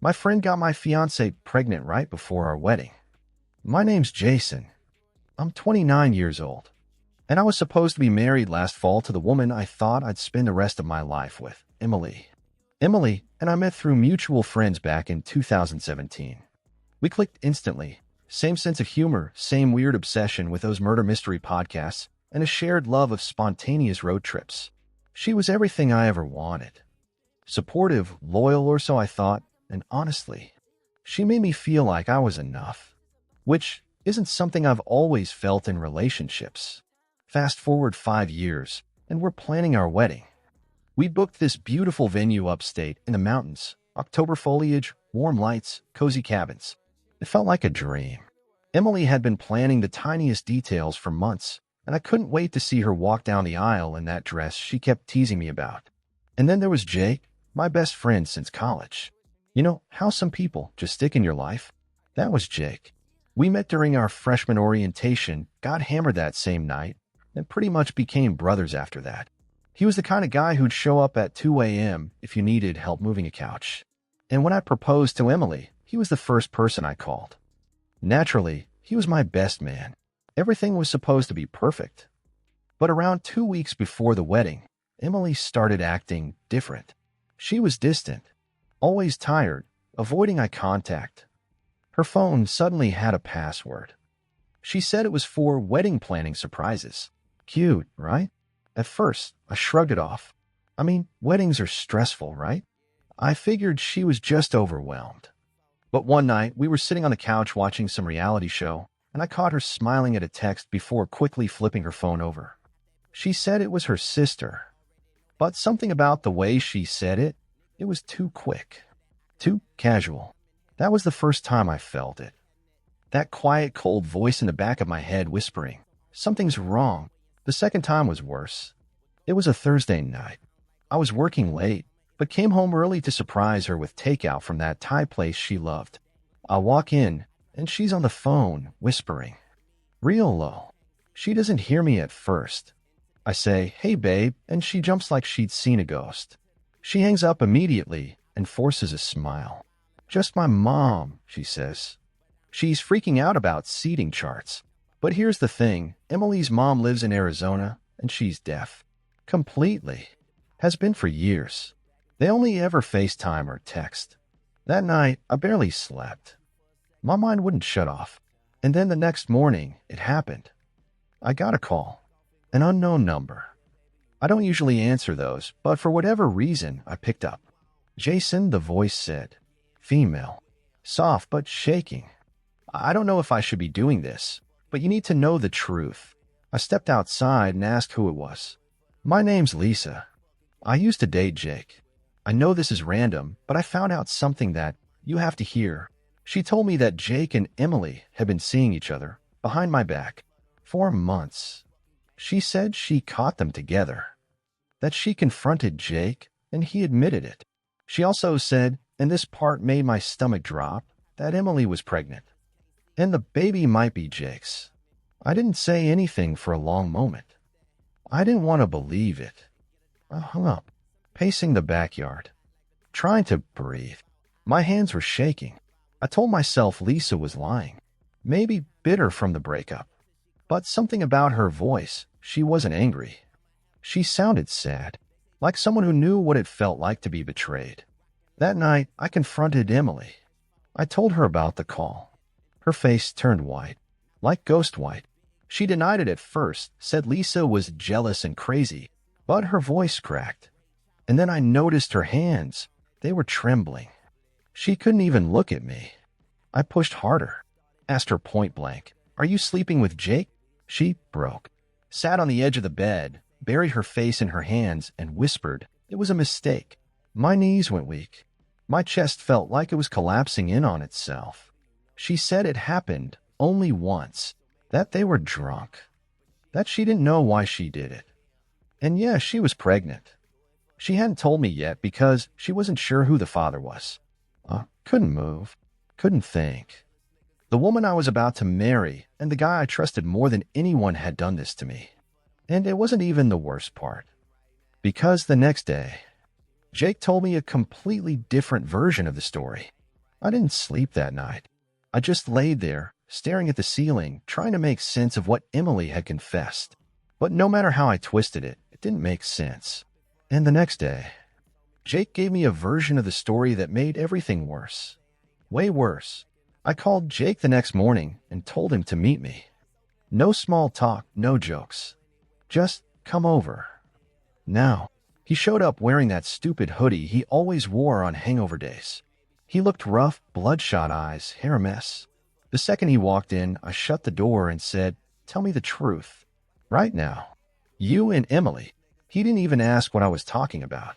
My friend got my fiancée pregnant right before our wedding. My name's Jason. I'm 29 years old, and I was supposed to be married last fall to the woman I thought I'd spend the rest of my life with, Emily. Emily and I met through mutual friends back in 2017. We clicked instantly. Same sense of humor, same weird obsession with those murder mystery podcasts, and a shared love of spontaneous road trips. She was everything I ever wanted. Supportive, loyal, or so I thought, and honestly, she made me feel like I was enough, which isn't something I've always felt in relationships. Fast forward 5 years, and we're planning our wedding. We booked this beautiful venue upstate in the mountains, October foliage, warm lights, cozy cabins. It felt like a dream. Emily had been planning the tiniest details for months, and I couldn't wait to see her walk down the aisle in that dress she kept teasing me about. And then there was Jake, my best friend since college. You know how some people just stick in your life? That was Jake. We met during our freshman orientation, got hammered that same night, and pretty much became brothers after that. He was the kind of guy who'd show up at 2 a.m. if you needed help moving a couch. And when I proposed to Emily, he was the first person I called. Naturally, he was my best man. Everything was supposed to be perfect. But around 2 weeks before the wedding, Emily started acting different. She was distant, always tired, avoiding eye contact. Her phone suddenly had a password. She said it was for wedding planning surprises. Cute, right? At first, I shrugged it off. I mean, weddings are stressful, right? I figured she was just overwhelmed. But one night, we were sitting on the couch watching some reality show, and I caught her smiling at a text before quickly flipping her phone over. She said it was her sister. But something about the way she said it, it was too quick, too casual. That was the first time I felt it. That quiet, cold voice in the back of my head whispering, "Something's wrong." The second time was worse. It was a Thursday night. I was working late, but came home early to surprise her with takeout from that Thai place she loved. I walk in, and she's on the phone, whispering, real low. She doesn't hear me at first. I say, "Hey, babe," and she jumps like she'd seen a ghost. She hangs up immediately and forces a smile. "Just my mom," she says. She's freaking out about seating charts. But here's the thing, Emily's mom lives in Arizona, and she's deaf. Completely. Has been for years. They only ever FaceTime or text. That night, I barely slept. My mind wouldn't shut off. And then the next morning, it happened. I got a call. An unknown number. I don't usually answer those, but for whatever reason, I picked up. "Jason," the voice said. Female. Soft but shaking. "I don't know if I should be doing this, but you need to know the truth." I stepped outside and asked who it was. "My name's Lisa. I used to date Jake. I know this is random, but I found out something that you have to hear." She told me that Jake and Emily had been seeing each other, behind my back, for months. She said she caught them together, that she confronted Jake, and he admitted it. She also said, and this part made my stomach drop, that Emily was pregnant, and the baby might be Jake's. I didn't say anything for a long moment. I didn't want to believe it. I hung up, pacing the backyard, trying to breathe. My hands were shaking. I told myself Lisa was lying, maybe bitter from the breakup. But something about her voice, she wasn't angry. She sounded sad, like someone who knew what it felt like to be betrayed. That night, I confronted Emily. I told her about the call. Her face turned white, like ghost white. She denied it at first, said Lisa was jealous and crazy, but her voice cracked. And then I noticed her hands. They were trembling. She couldn't even look at me. I pushed harder, asked her point blank, "Are you sleeping with Jake?" She broke, sat on the edge of the bed, buried her face in her hands, and whispered, "It was a mistake." My knees went weak. My chest felt like it was collapsing in on itself. She said it happened only once, that they were drunk, that she didn't know why she did it. And yeah, she was pregnant. She hadn't told me yet because she wasn't sure who the father was. Couldn't move, couldn't think. The woman I was about to marry and the guy I trusted more than anyone had done this to me. And it wasn't even the worst part. Because the next day, Jake told me a completely different version of the story. I didn't sleep that night. I just laid there, staring at the ceiling, trying to make sense of what Emily had confessed. But no matter how I twisted it, it didn't make sense. And the next day, Jake gave me a version of the story that made everything worse. Way worse. I called Jake the next morning and told him to meet me. No small talk, no jokes. Just come over. Now, he showed up wearing that stupid hoodie he always wore on hangover days. He looked rough, bloodshot eyes, hair a mess. The second he walked in, I shut the door and said, "Tell me the truth. Right now. You and Emily." He didn't even ask what I was talking about.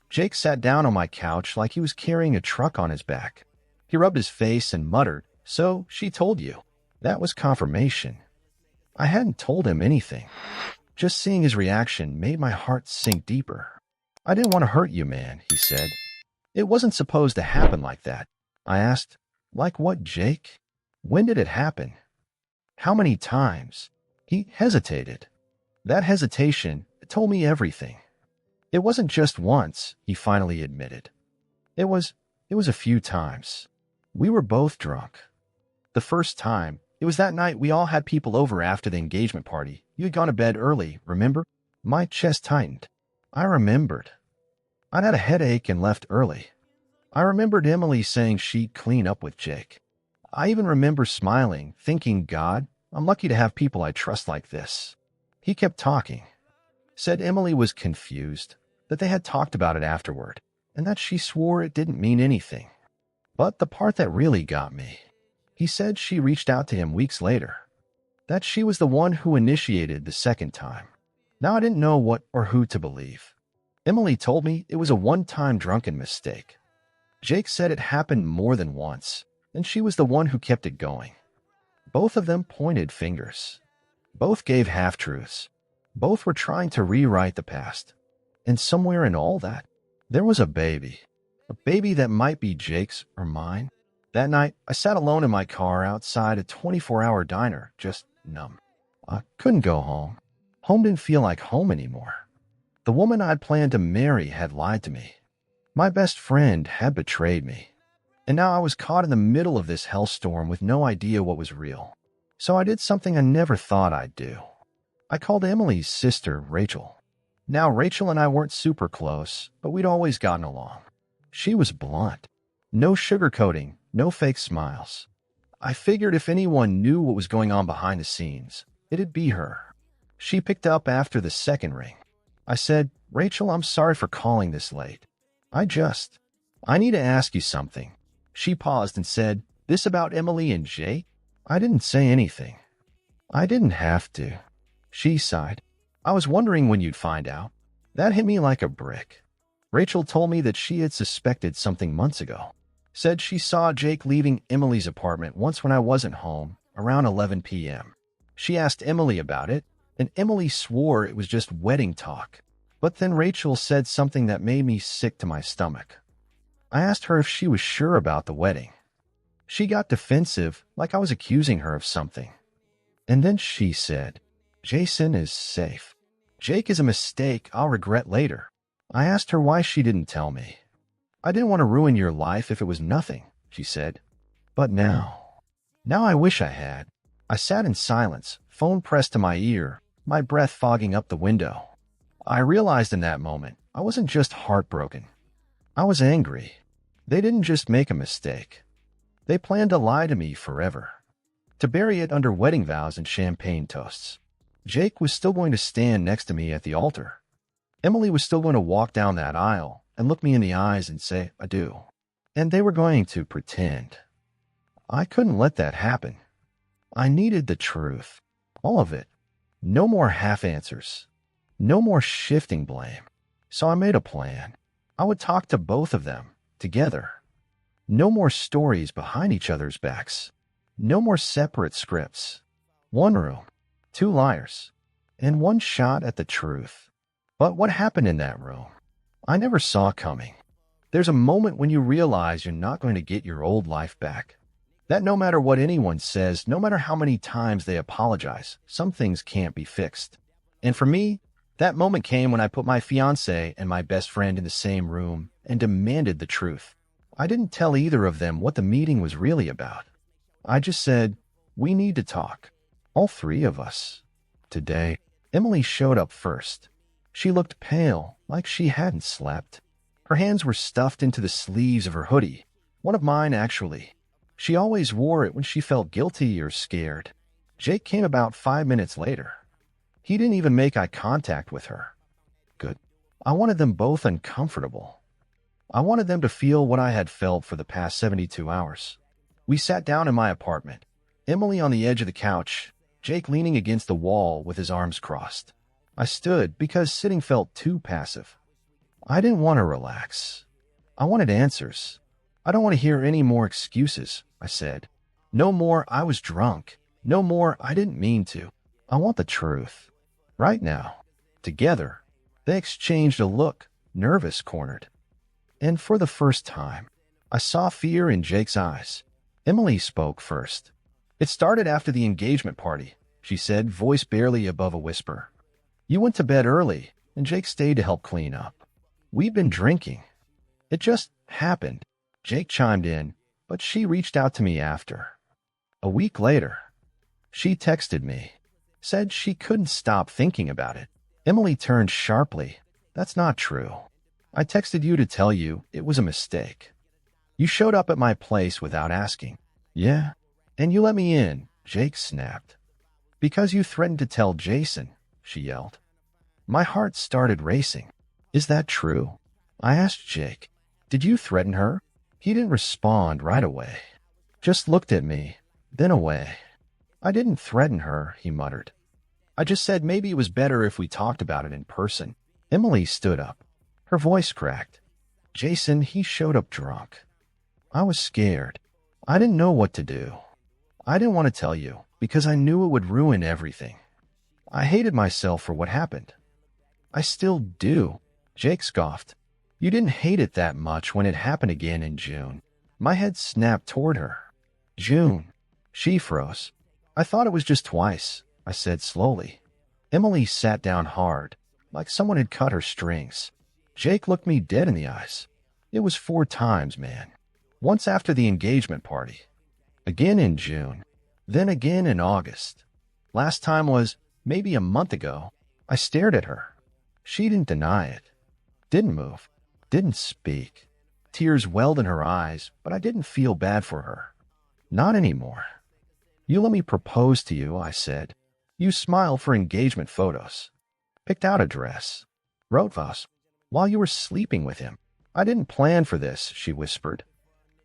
Jake sat down on my couch like he was carrying a truck on his back. He rubbed his face and muttered, "So she told you." That was confirmation. I hadn't told him anything. Just seeing his reaction made my heart sink deeper. "I didn't want to hurt you, man," he said. "It wasn't supposed to happen like that." I asked, "Like what, Jake? When did it happen? How many times?" He hesitated. That hesitation told me everything. "It wasn't just once," he finally admitted. It was a few times. We were both drunk. The first time, it was that night we all had people over after the engagement party. You had gone to bed early, remember? My chest tightened. I remembered. I'd had a headache and left early. I remembered Emily saying she'd clean up with Jake. I even remember smiling, thinking, "God, I'm lucky to have people I trust like this." He kept talking. Said Emily was confused, that they had talked about it afterward, and that she swore it didn't mean anything. But the part that really got me, he said she reached out to him weeks later, that she was the one who initiated the second time. Now I didn't know what or who to believe. Emily told me it was a one-time drunken mistake. Jake said it happened more than once, and she was the one who kept it going. Both of them pointed fingers. Both gave half-truths. Both were trying to rewrite the past. And somewhere in all that, there was a baby. A baby that might be Jake's or mine. That night, I sat alone in my car outside a 24-hour diner, just numb. I couldn't go home. Home didn't feel like home anymore. The woman I'd planned to marry had lied to me. My best friend had betrayed me. And now I was caught in the middle of this hellstorm with no idea what was real. So I did something I never thought I'd do. I called Emily's sister, Rachel. Now, Rachel and I weren't super close, but we'd always gotten along. She was blunt. No sugarcoating, no fake smiles. I figured if anyone knew what was going on behind the scenes, it'd be her. She picked up after the second ring. I said, "Rachel, I'm sorry for calling this late. I need to ask you something." She paused and said, "This about Emily and Jake?" I didn't say anything. I didn't have to. She sighed. "I was wondering when you'd find out." That hit me like a brick. Rachel told me that she had suspected something months ago. Said she saw Jake leaving Emily's apartment once when I wasn't home, around 11 p.m. She asked Emily about it, and Emily swore it was just wedding talk. But then Rachel said something that made me sick to my stomach. I asked her if she was sure about the wedding. She got defensive, like I was accusing her of something. And then she said, "Jason is safe. Jake is a mistake I'll regret later." I asked her why she didn't tell me. "I didn't want to ruin your life if it was nothing," she said. But now I wish I had. I sat in silence, phone pressed to my ear, my breath fogging up the window. I realized in that moment, I wasn't just heartbroken. I was angry. They didn't just make a mistake. They planned to lie to me forever. To bury it under wedding vows and champagne toasts. Jake was still going to stand next to me at the altar. Emily was still going to walk down that aisle and look me in the eyes and say, "I do." And they were going to pretend. I couldn't let that happen. I needed the truth. All of it. No more half answers. No more shifting blame. So I made a plan. I would talk to both of them, together. No more stories behind each other's backs. No more separate scripts. One room, two liars, and one shot at the truth. But what happened in that room, I never saw coming. There's a moment when you realize you're not going to get your old life back. That no matter what anyone says, no matter how many times they apologize, some things can't be fixed. And for me, that moment came when I put my fiancée and my best friend in the same room and demanded the truth. I didn't tell either of them what the meeting was really about. I just said, we need to talk. All three of us. Today, Emily showed up first. She looked pale, like she hadn't slept. Her hands were stuffed into the sleeves of her hoodie. One of mine, actually. She always wore it when she felt guilty or scared. Jake came about 5 minutes later. He didn't even make eye contact with her. Good. I wanted them both uncomfortable. I wanted them to feel what I had felt for the past 72 hours. We sat down in my apartment, Emily on the edge of the couch, Jake leaning against the wall with his arms crossed. I stood because sitting felt too passive. I didn't want to relax. I wanted answers. I don't want to hear any more excuses, I said. No more I was drunk. No more I didn't mean to. I want the truth. Right now. Together. They exchanged a look, nervous, cornered. And for the first time, I saw fear in Jake's eyes. Emily spoke first. It started after the engagement party, she said, voice barely above a whisper. You went to bed early, and Jake stayed to help clean up. We'd been drinking. It just happened. Jake chimed in, but she reached out to me after. A week later, she texted me, said she couldn't stop thinking about it. Emily turned sharply. That's not true. I texted you to tell you it was a mistake. You showed up at my place without asking. Yeah, and you let me in, Jake snapped. Because you threatened to tell Jason, she yelled. My heart started racing. Is that true? I asked Jake. Did you threaten her? He didn't respond right away. Just looked at me, then away. I didn't threaten her, he muttered. I just said maybe it was better if we talked about it in person. Emily stood up. Her voice cracked. Jason, he showed up drunk. I was scared. I didn't know what to do. I didn't want to tell you because I knew it would ruin everything. I hated myself for what happened. I still do. Jake scoffed. You didn't hate it that much when it happened again in June. My head snapped toward her. June. She froze. I thought it was just twice, I said slowly. Emily sat down hard, like someone had cut her strings. Jake looked me dead in the eyes. It was 4 times, man. Once after the engagement party. Again in June. Then again in August. Last time was maybe a month ago. I stared at her. She didn't deny it. Didn't move. Didn't speak. Tears welled in her eyes, but I didn't feel bad for her. Not anymore. You let me propose to you, I said. You smiled for engagement photos. Picked out a dress. Wrote vows. While you were sleeping with him. I didn't plan for this, she whispered.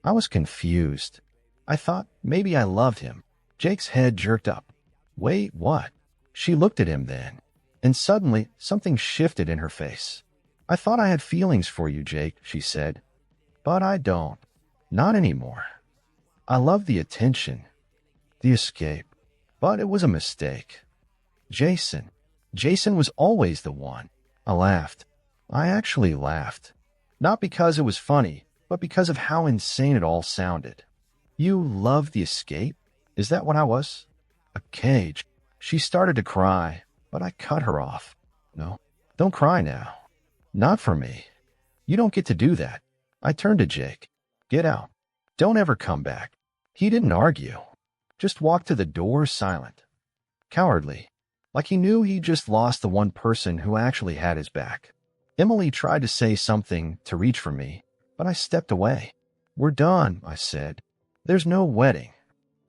I was confused. I thought maybe I loved him. Jake's head jerked up. Wait, what? She looked at him then, and suddenly something shifted in her face. I thought I had feelings for you, Jake, she said. But I don't. Not anymore. I love the attention, the escape, but it was a mistake. Jason. Jason was always the one. I laughed. I actually laughed. Not because it was funny, but because of how insane it all sounded. You love the escape? Is that what I was? A cage. She started to cry, but I cut her off. No, don't cry now. Not for me. You don't get to do that. I turned to Jake. Get out. Don't ever come back. He didn't argue. Just walked to the door silent. Cowardly. Like he knew he just lost the one person who actually had his back. Emily tried to say something to reach for me, but I stepped away. We're done, I said. There's no wedding.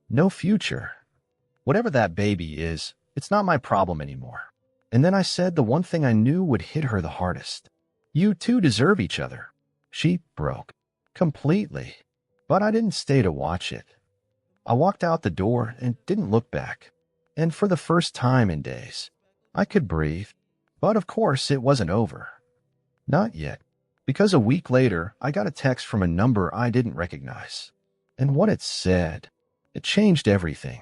No future. Whatever that baby is, it's not my problem anymore. And then I said the one thing I knew would hit her the hardest. You two deserve each other. She broke. Completely. But I didn't stay to watch it. I walked out the door and didn't look back. And for the first time in days, I could breathe. But of course it wasn't over. Not yet. Because a week later, I got a text from a number I didn't recognize. And what it said, it changed everything.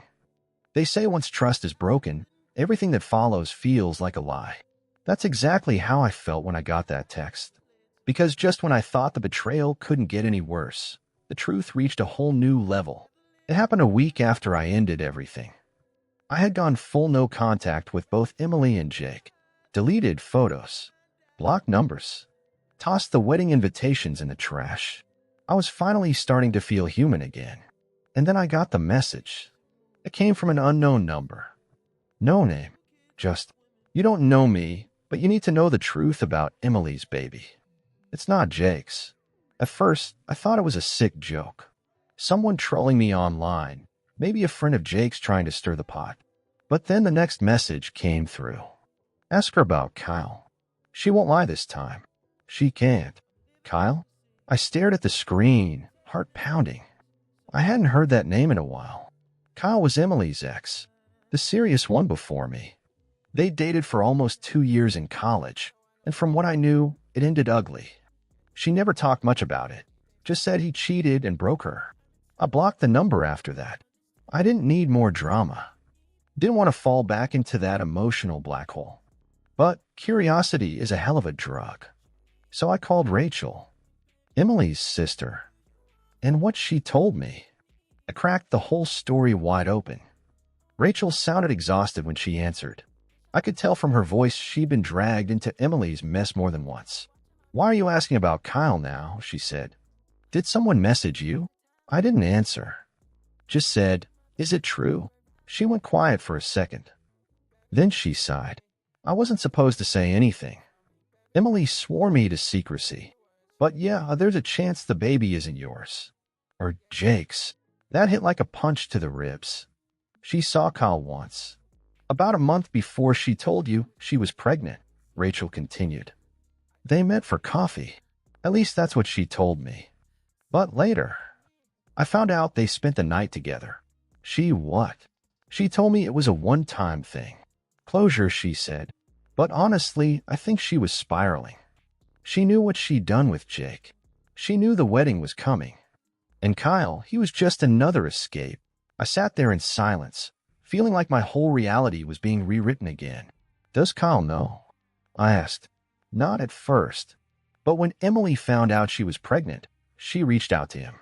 They say once trust is broken, everything that follows feels like a lie. That's exactly how I felt when I got that text. Because just when I thought the betrayal couldn't get any worse, the truth reached a whole new level. It happened a week after I ended everything. I had gone full no contact with both Emily and Jake, deleted photos, blocked numbers, tossed the wedding invitations in the trash. I was finally starting to feel human again. And then I got the message. It came from an unknown number. No name. Just, you don't know me, but you need to know the truth about Emily's baby. It's not Jake's. At first, I thought it was a sick joke. Someone trolling me online. Maybe a friend of Jake's trying to stir the pot. But then the next message came through. Ask her about Kyle. She won't lie this time. She can't. Kyle? I stared at the screen, heart pounding. I hadn't heard that name in a while. Kyle was Emily's ex, the serious one before me. They dated for almost 2 years in college, and from what I knew, it ended ugly. She never talked much about it, just said he cheated and broke her. I blocked the number after that. I didn't need more drama. Didn't want to fall back into that emotional black hole. But curiosity is a hell of a drug. So I called Rachel, Emily's sister, and what she told me. I cracked the whole story wide open. Rachel sounded exhausted when she answered. I could tell from her voice she'd been dragged into Emily's mess more than once. Why are you asking about Kyle now? She said. Did someone message you? I didn't answer. Just said, is it true? She went quiet for a second. Then she sighed. I wasn't supposed to say anything. Emily swore me to secrecy. But yeah, there's a chance the baby isn't yours. Or Jake's. That hit like a punch to the ribs. She saw Kyle once. About a month before she told you she was pregnant, Rachel continued. They met for coffee. At least that's what she told me. But later, I found out they spent the night together. What? She told me it was a one-time thing. Closure, she said. But honestly, I think she was spiraling. She knew what she'd done with Jake. She knew the wedding was coming. And Kyle, he was just another escape. I sat there in silence, feeling like my whole reality was being rewritten again. Does Kyle know? I asked. Not at first. But when Emily found out she was pregnant, she reached out to him.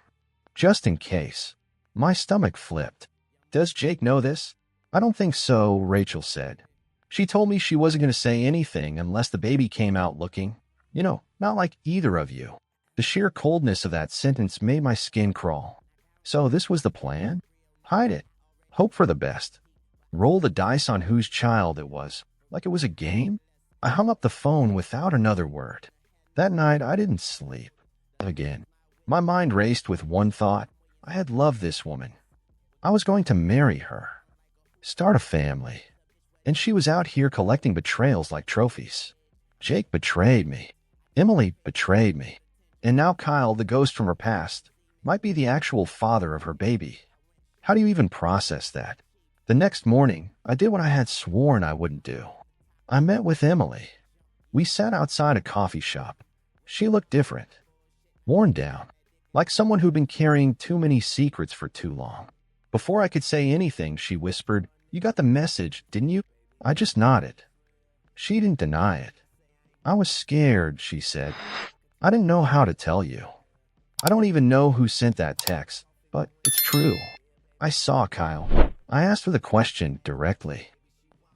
Just in case. My stomach flipped. Does Jake know this? I don't think so, Rachel said. She told me she wasn't going to say anything unless the baby came out looking, not like either of you. The sheer coldness of that sentence made my skin crawl. So this was the plan? Hide it. Hope for the best. Roll the dice on whose child it was, like it was a game? I hung up the phone without another word. That night, I didn't sleep. Again. My mind raced with one thought. I had loved this woman. I was going to marry her. Start a family. And she was out here collecting betrayals like trophies. Jake betrayed me. Emily betrayed me. And now Kyle, the ghost from her past, might be the actual father of her baby. How do you even process that? The next morning, I did what I had sworn I wouldn't do. I met with Emily. We sat outside a coffee shop. She looked different. Worn down. Like someone who'd been carrying too many secrets for too long. Before I could say anything, she whispered, You got the message, didn't you? I just nodded. She didn't deny it. I was scared, she said. I didn't know how to tell you. I don't even know who sent that text, but it's true. I saw Kyle. I asked her the question directly.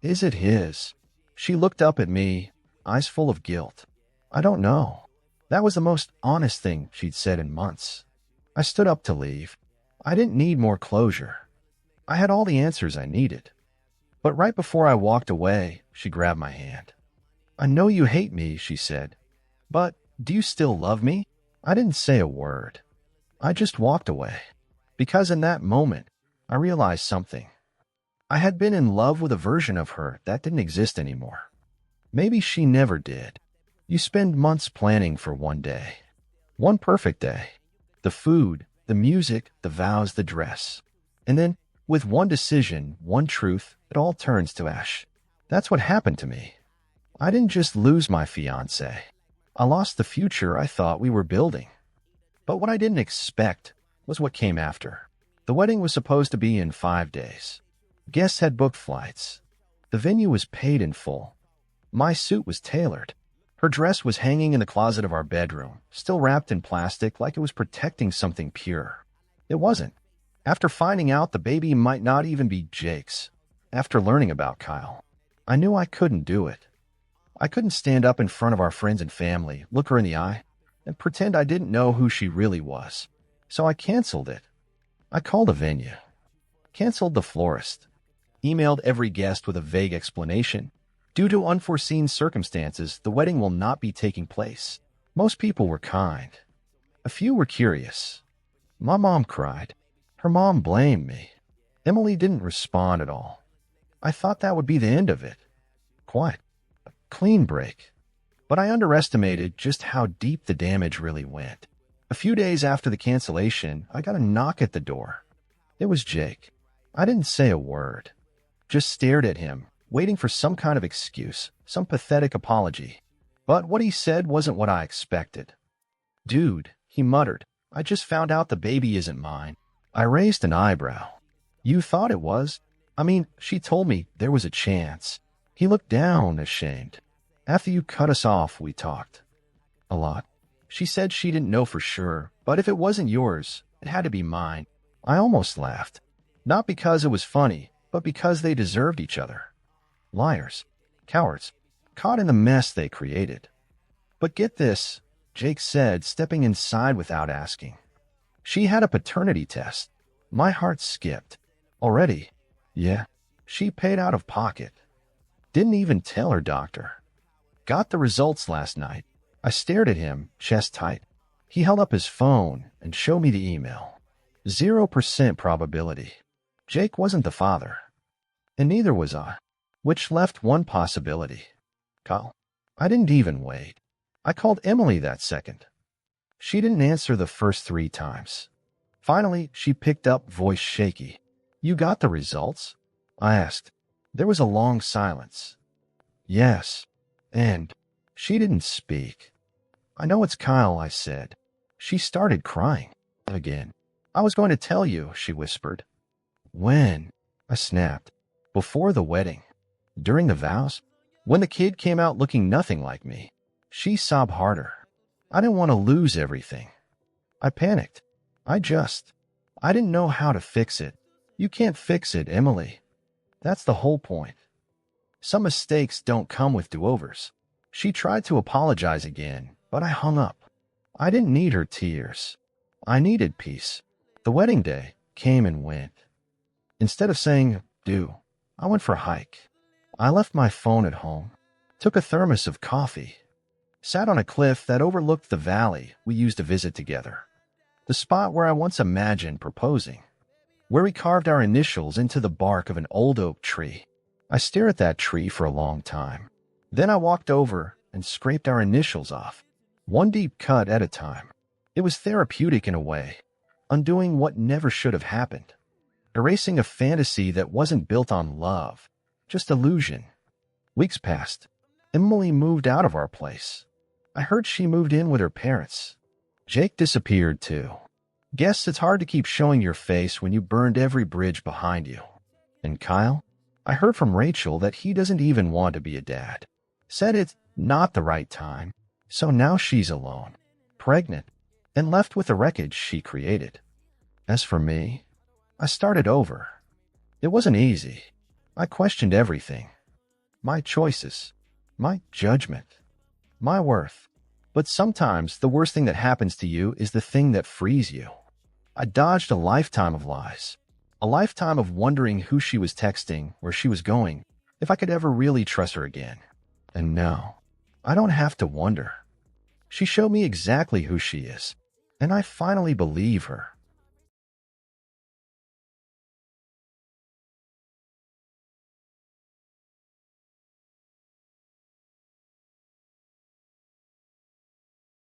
Is it his? She looked up at me, eyes full of guilt. I don't know. That was the most honest thing she'd said in months. I stood up to leave. I didn't need more closure. I had all the answers I needed. But right before I walked away, she grabbed my hand. I know you hate me, she said. But do you still love me? I didn't say a word. I just walked away. Because in that moment, I realized something. I had been in love with a version of her that didn't exist anymore. Maybe she never did. You spend months planning for one day. One perfect day. The food, the music, the vows, the dress. And then, with one decision, one truth, it all turns to ash. That's what happened to me. I didn't just lose my fiancé. I lost the future I thought we were building. But what I didn't expect was what came after. The wedding was supposed to be in 5 days. Guests had booked flights. The venue was paid in full. My suit was tailored. Her dress was hanging in the closet of our bedroom, still wrapped in plastic like it was protecting something pure. It wasn't. After finding out the baby might not even be Jake's, after learning about Kyle, I knew I couldn't do it. I couldn't stand up in front of our friends and family, look her in the eye, and pretend I didn't know who she really was. So I canceled it. I called a venue, canceled the florist, emailed every guest with a vague explanation. Due to unforeseen circumstances, the wedding will not be taking place. Most people were kind. A few were curious. My mom cried. Her mom blamed me. Emily didn't respond at all. I thought that would be the end of it. Quite a clean break. But I underestimated just how deep the damage really went. A few days after the cancellation, I got a knock at the door. It was Jake. I didn't say a word. Just stared at him, waiting for some kind of excuse, some pathetic apology. But what he said wasn't what I expected. Dude, he muttered, I just found out the baby isn't mine. I raised an eyebrow. You thought it was? I mean, she told me there was a chance. He looked down, ashamed. After you cut us off, we talked. A lot. She said she didn't know for sure, but if it wasn't yours, it had to be mine. I almost laughed. Not because it was funny, but because they deserved each other. Liars. Cowards. Caught in the mess they created. But get this, Jake said, stepping inside without asking. She had a paternity test. My heart skipped. Already? Yeah. She paid out of pocket. Didn't even tell her doctor. Got the results last night. I stared at him, chest tight. He held up his phone and showed me the email. 0% probability. Jake wasn't the father. And neither was I, which left one possibility. Kyle. I didn't even wait. I called Emily that second. She didn't answer the first 3 times. Finally, she picked up, voice shaky. You got the results? I asked. There was a long silence. Yes. And she didn't speak. I know it's Kyle, I said. She started crying. Again. I was going to tell you, she whispered. When? I snapped. Before the wedding. During the vows. When the kid came out looking nothing like me. She sobbed harder. I didn't want to lose everything. I panicked. I didn't know how to fix it. You can't fix it, Emily. That's the whole point. Some mistakes don't come with do-overs. She tried to apologize again, but I hung up. I didn't need her tears. I needed peace. The wedding day came and went. Instead of saying, I went for a hike. I left my phone at home, took a thermos of coffee, sat on a cliff that overlooked the valley we used to visit together, the spot where I once imagined proposing, where we carved our initials into the bark of an old oak tree. I stared at that tree for a long time. Then I walked over and scraped our initials off, one deep cut at a time. It was therapeutic in a way, undoing what never should have happened, erasing a fantasy that wasn't built on love, just illusion. Weeks passed. Emily moved out of our place. I heard she moved in with her parents. Jake disappeared too. Guess it's hard to keep showing your face when you burned every bridge behind you. And Kyle? I heard from Rachel that he doesn't even want to be a dad. Said it's not the right time. So now she's alone, pregnant, and left with the wreckage she created. As for me, I started over. It wasn't easy. I questioned everything. My choices, my judgment, my worth. But sometimes the worst thing that happens to you is the thing that frees you. I dodged a lifetime of lies, a lifetime of wondering who she was texting, where she was going, if I could ever really trust her again. And now, I don't have to wonder. She showed me exactly who she is, and I finally believe her.